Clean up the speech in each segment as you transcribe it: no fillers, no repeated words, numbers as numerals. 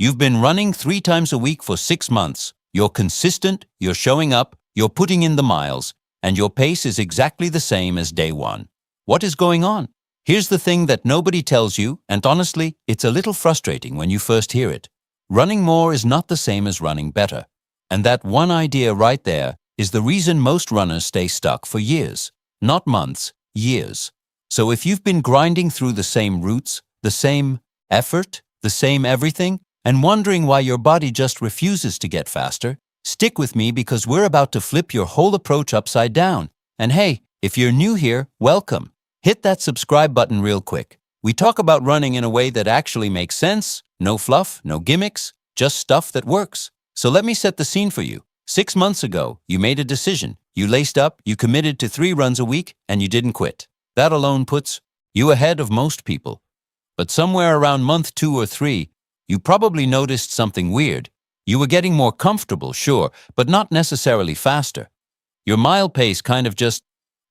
You've been running 3 times a week for 6 months. You're consistent, you're showing up, you're putting in the miles, and your pace is exactly the same as day one. What is going on? Here's the thing that nobody tells you, and honestly, it's a little frustrating when you first hear it. Running more is not the same as running better. And that one idea right there is the reason most runners stay stuck for years. Not months, years. So if you've been grinding through the same routes, the same effort, the same everything, and wondering why your body just refuses to get faster, stick with me because we're about to flip your whole approach upside down. And hey, if you're new here, welcome. Hit that subscribe button real quick. We talk about running in a way that actually makes sense, no fluff, no gimmicks, just stuff that works. So let me set the scene for you. 6 months ago, you made a decision. You laced up, you committed to 3 runs a week, and you didn't quit. That alone puts you ahead of most people. But somewhere around month 2 or 3, you probably noticed something weird. You were getting more comfortable, sure, but not necessarily faster. Your mile pace kind of just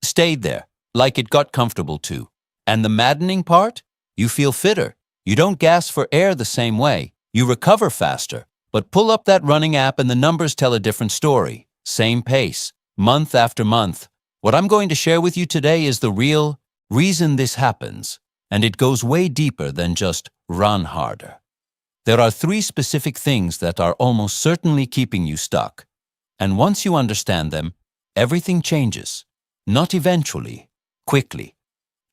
stayed there, like it got comfortable too. And the maddening part? You feel fitter. You don't gas for air the same way. You recover faster. But pull up that running app and the numbers tell a different story. Same pace, month after month. What I'm going to share with you today is the real reason this happens. And it goes way deeper than just run harder. There are 3 specific things that are almost certainly keeping you stuck. And once you understand them, everything changes. Not eventually, quickly.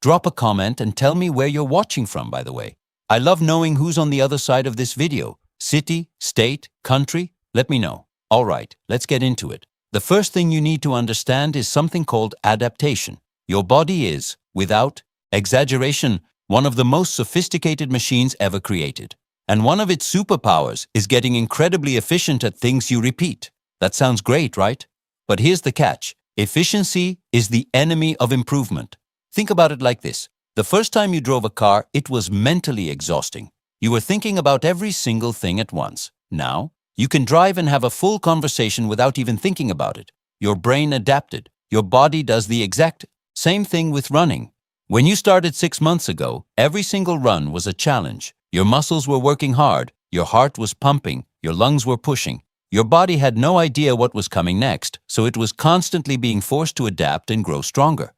Drop a comment and tell me where you're watching from, by the way. I love knowing who's on the other side of this video. City, state, country, let me know. All right, let's get into it. The first thing you need to understand is something called adaptation. Your body is, without exaggeration, one of the most sophisticated machines ever created. And one of its superpowers is getting incredibly efficient at things you repeat. That sounds great, right? But here's the catch. Efficiency is the enemy of improvement. Think about it like this. The first time you drove a car, it was mentally exhausting. You were thinking about every single thing at once. Now, you can drive and have a full conversation without even thinking about it. Your brain adapted. Your body does the exact same thing with running. When you started 6 months ago, every single run was a challenge. Your muscles were working hard, your heart was pumping, your lungs were pushing. Your body had no idea what was coming next, so it was constantly being forced to adapt and grow stronger.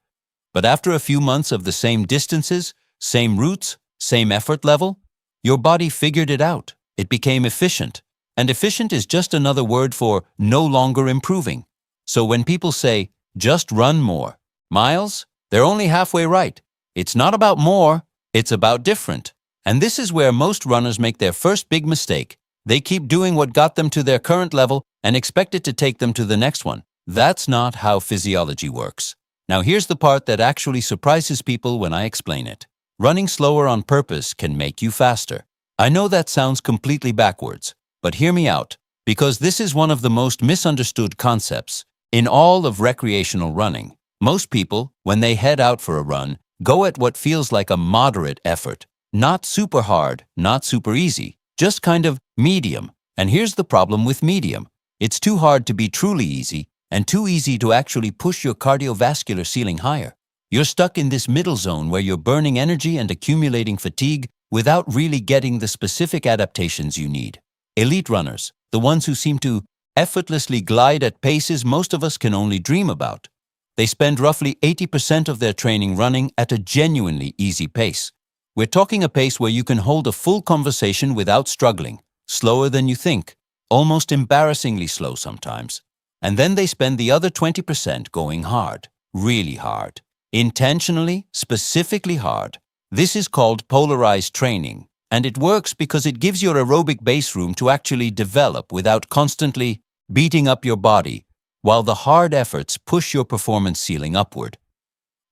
But after a few months of the same distances, same routes, same effort level, your body figured it out. It became efficient. And efficient is just another word for no longer improving. So when people say, just run more miles, they're only halfway right. It's not about more, it's about different. And this is where most runners make their first big mistake. They keep doing what got them to their current level and expect it to take them to the next one. That's not how physiology works. Now here's the part that actually surprises people when I explain it. Running slower on purpose can make you faster. I know that sounds completely backwards, but hear me out, because this is one of the most misunderstood concepts in all of recreational running. Most people, when they head out for a run, go at what feels like a moderate effort. Not super hard, not super easy, just kind of medium. And here's the problem with medium. It's too hard to be truly easy and too easy to actually push your cardiovascular ceiling higher. You're stuck in this middle zone where you're burning energy and accumulating fatigue without really getting the specific adaptations you need. Elite runners, the ones who seem to effortlessly glide at paces most of us can only dream about. They spend roughly 80% of their training running at a genuinely easy pace. We're talking a pace where you can hold a full conversation without struggling, slower than you think, almost embarrassingly slow sometimes. And then they spend the other 20% going hard, really hard, intentionally, specifically hard. This is called polarized training, and it works because it gives your aerobic base room to actually develop without constantly beating up your body, while the hard efforts push your performance ceiling upward.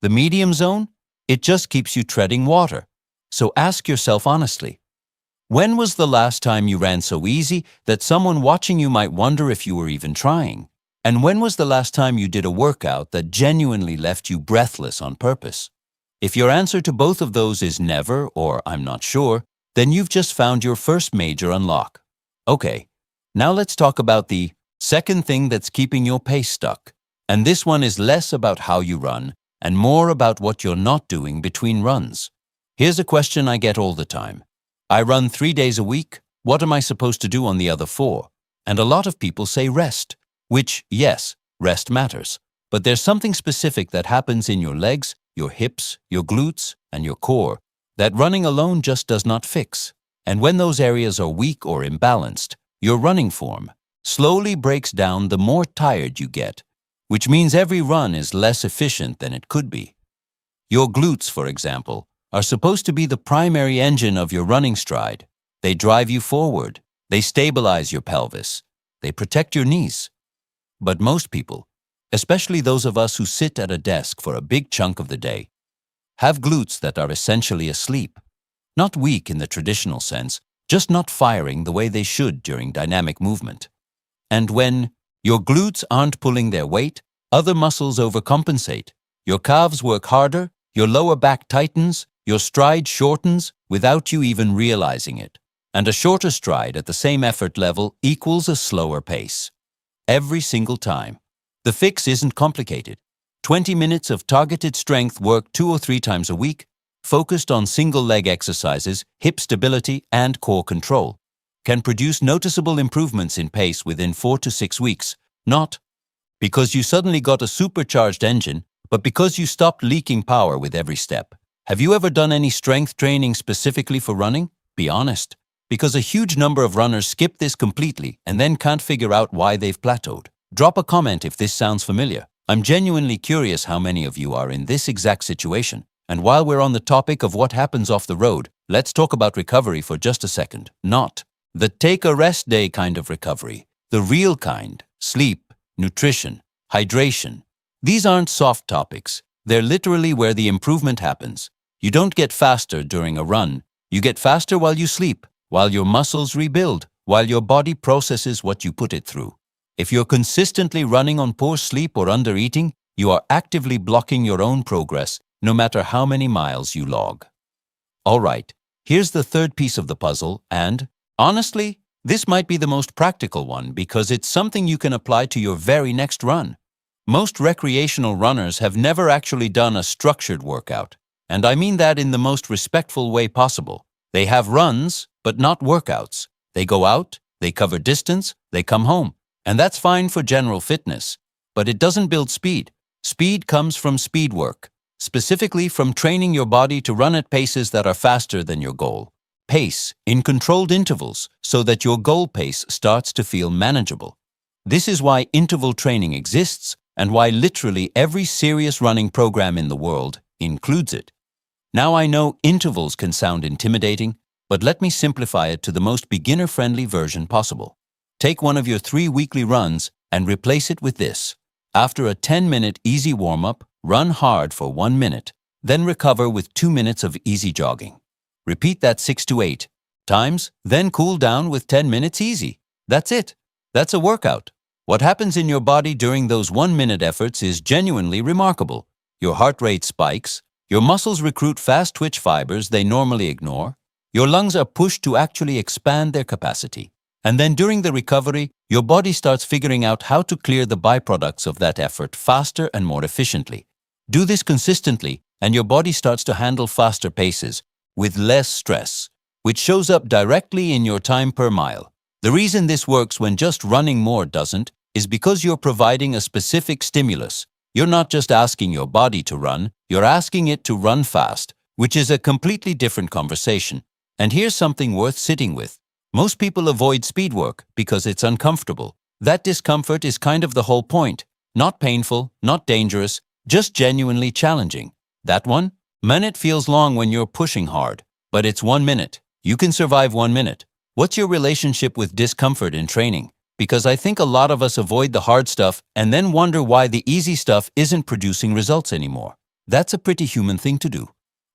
The medium zone? It just keeps you treading water. So ask yourself honestly, when was the last time you ran so easy that someone watching you might wonder if you were even trying? And when was the last time you did a workout that genuinely left you breathless on purpose? If your answer to both of those is never or I'm not sure, then you've just found your first major unlock. Okay, now let's talk about the second thing that's keeping your pace stuck. And this one is less about how you run and more about what you're not doing between runs. Here's a question I get all the time. I run 3 days a week, What am I supposed to do on the other 4? And a lot of people say rest, which, yes, rest matters. But there's something specific that happens in your legs, your hips, your glutes, and your core that running alone just does not fix. And when those areas are weak or imbalanced, your running form slowly breaks down the more tired you get, which means every run is less efficient than it could be. Your glutes, for example, are supposed to be the primary engine of your running stride. They drive you forward. They stabilize your pelvis. They protect your knees. But most people, especially those of us who sit at a desk for a big chunk of the day, have glutes that are essentially asleep. Not weak in the traditional sense, just not firing the way they should during dynamic movement. And when your glutes aren't pulling their weight, other muscles overcompensate. Your calves work harder, your lower back tightens, your stride shortens without you even realizing it. And a shorter stride at the same effort level equals a slower pace. Every single time. The fix isn't complicated. 20 minutes of targeted strength work 2 or 3 times a week, focused on single leg exercises, hip stability, and core control, can produce noticeable improvements in pace within 4 to 6 weeks, not because you suddenly got a supercharged engine, but because you stopped leaking power with every step. Have you ever done any strength training specifically for running? Be honest, because a huge number of runners skip this completely and then can't figure out why they've plateaued. Drop a comment if this sounds familiar. I'm genuinely curious how many of you are in this exact situation. And while we're on the topic of what happens off the road, let's talk about recovery for just a second. Not the take a rest day kind of recovery, the real kind: sleep, nutrition, hydration. These aren't soft topics. They're literally where the improvement happens. You don't get faster during a run. You get faster while you sleep, while your muscles rebuild, while your body processes what you put it through. If you're consistently running on poor sleep or under-eating, you are actively blocking your own progress, no matter how many miles you log. All right, here's the third piece of the puzzle, and, honestly, this might be the most practical one because it's something you can apply to your very next run. Most recreational runners have never actually done a structured workout, and I mean that in the most respectful way possible. They have runs, but not workouts. They go out, they cover distance, they come home, and that's fine for general fitness, but it doesn't build speed. Speed comes from speed work, specifically from training your body to run at paces that are faster than your goal. Pace in controlled intervals so that your goal pace starts to feel manageable. This is why interval training exists and why literally every serious running program in the world includes it. Now I know intervals can sound intimidating, but let me simplify it to the most beginner-friendly version possible. Take one of your 3 weekly runs and replace it with this. After a 10-minute easy warm-up, run hard for 1 minute, then recover with 2 minutes of easy jogging. Repeat that 6 to 8 times, then cool down with 10 minutes easy. That's it. That's a workout. What happens in your body during those 1-minute efforts is genuinely remarkable. Your heart rate spikes, your muscles recruit fast twitch fibers they normally ignore, your lungs are pushed to actually expand their capacity. And then during the recovery, your body starts figuring out how to clear the byproducts of that effort faster and more efficiently. Do this consistently, and your body starts to handle faster paces with less stress, which shows up directly in your time per mile. The reason this works when just running more doesn't is because you're providing a specific stimulus. You're not just asking your body to run, you're asking it to run fast, which is a completely different conversation. And here's something worth sitting with. Most people avoid speed work because it's uncomfortable. That discomfort is kind of the whole point. Not painful, not dangerous, just genuinely challenging. That one? Minute feels long when you're pushing hard, but it's 1 minute. You can survive 1 minute. What's your relationship with discomfort in training? Because I think a lot of us avoid the hard stuff and then wonder why the easy stuff isn't producing results anymore. That's a pretty human thing to do.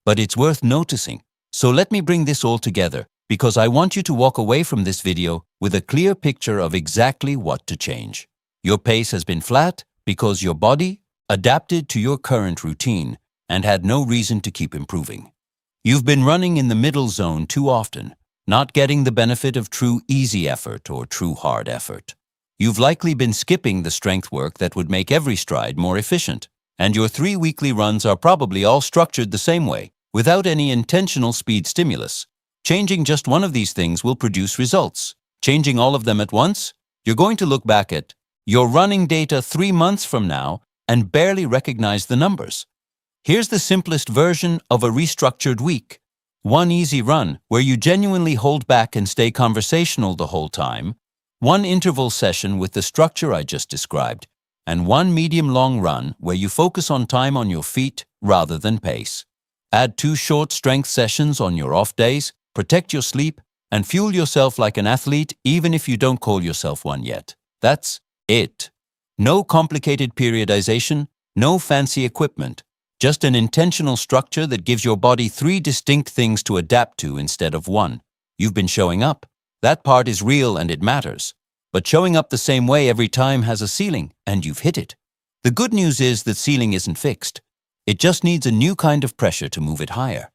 But it's worth noticing. So let me bring this all together, because I want you to walk away from this video with a clear picture of exactly what to change. Your pace has been flat because your body adapted to your current routine and had no reason to keep improving. You've been running in the middle zone too often, not getting the benefit of true easy effort or true hard effort. You've likely been skipping the strength work that would make every stride more efficient, and your 3 weekly runs are probably all structured the same way, without any intentional speed stimulus. Changing just one of these things will produce results. Changing all of them at once? You're going to look back at your running data 3 months from now and barely recognize the numbers. Here's the simplest version of a restructured week. One easy run where you genuinely hold back and stay conversational the whole time, one interval session with the structure I just described, and one medium-long run where you focus on time on your feet rather than pace. Add 2 short strength sessions on your off days, protect your sleep, and fuel yourself like an athlete even if you don't call yourself one yet. That's it. No complicated periodization, no fancy equipment, just an intentional structure that gives your body 3 distinct things to adapt to instead of 1. You've been showing up. That part is real and it matters. But showing up the same way every time has a ceiling, and you've hit it. The good news is that ceiling isn't fixed. It just needs a new kind of pressure to move it higher.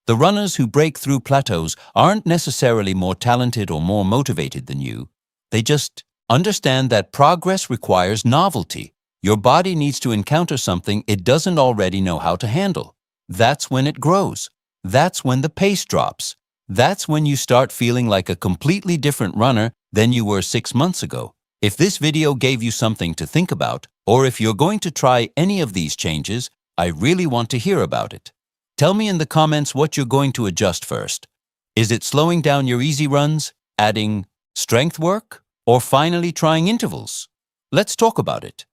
The runners who break through plateaus aren't necessarily more talented or more motivated than you. They just understand that progress requires novelty. Your body needs to encounter something it doesn't already know how to handle. That's when it grows. That's when the pace drops. That's when you start feeling like a completely different runner than you were 6 months ago. If this video gave you something to think about, or if you're going to try any of these changes, I really want to hear about it. Tell me in the comments what you're going to adjust first. Is it slowing down your easy runs, adding strength work, or finally trying intervals? Let's talk about it.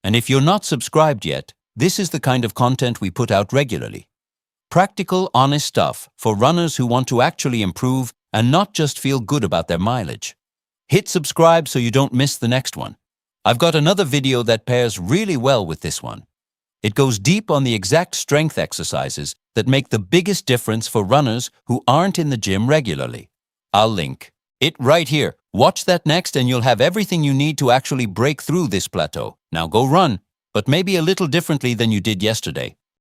And if you're not subscribed yet, this is the kind of content we put out regularly. Practical, honest stuff for runners who want to actually improve and not just feel good about their mileage. Hit subscribe so you don't miss the next one. I've got another video that pairs really well with this one. It goes deep on the exact strength exercises that make the biggest difference for runners who aren't in the gym regularly. I'll link it right here. Watch that next and you'll have everything you need to actually break through this plateau. Now go run, but maybe a little differently than you did yesterday.